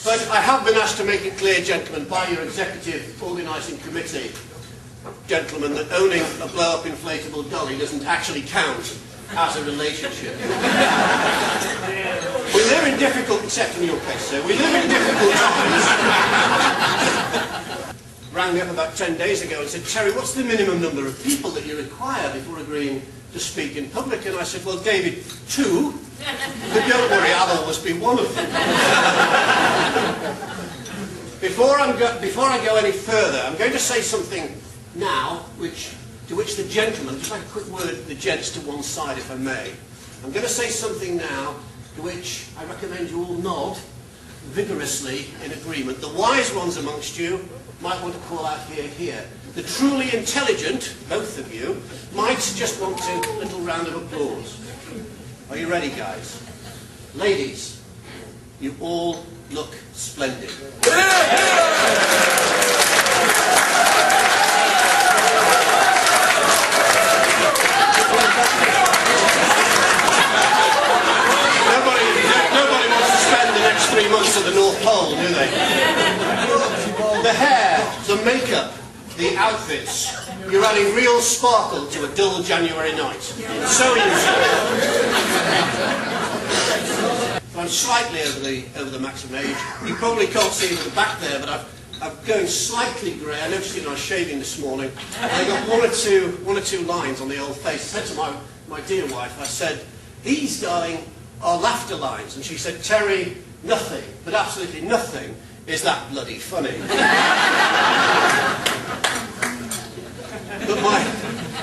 But I have been asked to make it clear, gentlemen, by your executive organising committee, gentlemen, that owning a blow-up inflatable dolly doesn't actually count as a relationship. We live in difficult, except in your case, sir, we live in difficult times. Rang me up about 10 days ago and said, Terry, what's the minimum number of people that you require before agreeing to speak in public? And I said, well, David, 2, but don't worry, I'll always be one of them. Before I go any further, I'm going to say something now, to which the gentlemen, just like a quick word, the gents to one side, if I may. I'm going to say something now to which I recommend you all nod vigorously in agreement. The wise ones amongst you might want to call out hear, hear. The truly intelligent, both of you, might just want a little round of applause. Are you ready, guys? Ladies, you all look splendid. Nobody wants to spend the next 3 months at the North Pole, do they? The hair, the makeup, the outfits. You're adding real sparkle to a dull January night. So easy. I'm slightly over the maximum age. You probably can't see it at the back there, but I'm going slightly grey. I noticed it when I was shaving this morning. I got one or two lines on the old face. I said to my dear wife, I said, these, darling, are laughter lines. And she said, Terry, nothing, but absolutely nothing, is that bloody funny. But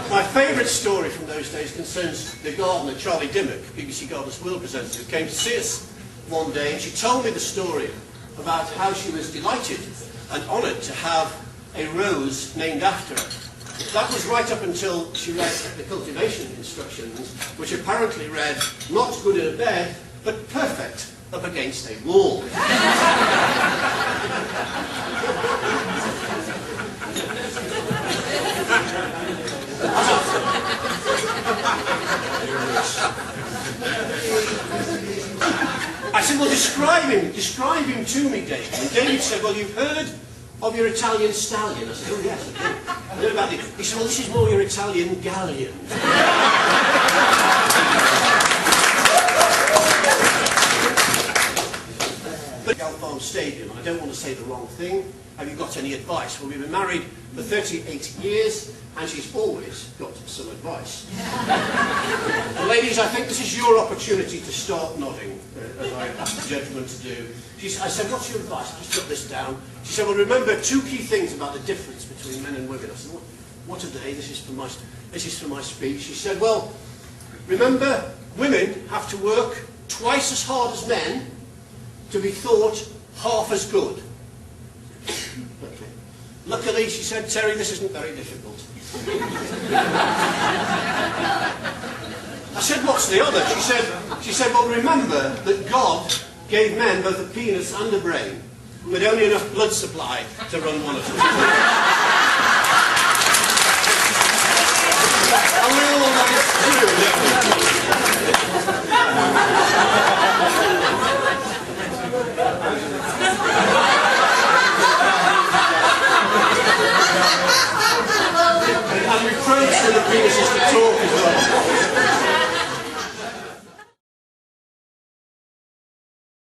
my favourite story from those days concerns the gardener, Charlie Dimmock, BBC Gardeners' World presenter, who came to see us one day, and she told me the story about how she was delighted and honoured to have a rose named after her. That was right up until she read the cultivation instructions, which apparently read, not good in a bed, but perfect up against a wall. I said, well, describe him to me, David. And David said, well, you've heard of your Italian stallion? I said, oh yes, I heard about it. He said, well, this is more your Italian galleon. But Farm Stadium, I don't want to say the wrong thing. Have you got any advice? Well, we've been married for 38 years, and she's always got some advice. And ladies, I think this is your opportunity to start nodding, as I asked the gentleman to do. I said, what's your advice? Just jot this down. She said, well, remember 2 key things about the difference between men and women. I said, what are they? This is for my speech. She said, well, remember, women have to work twice as hard as men to be thought half as good. Okay. Luckily, she said, Terry, this isn't very difficult. I said, what's the other? She said, well, remember that God gave men both a penis and a brain, but only enough blood supply to run one of them. And we all know it's true, don't we?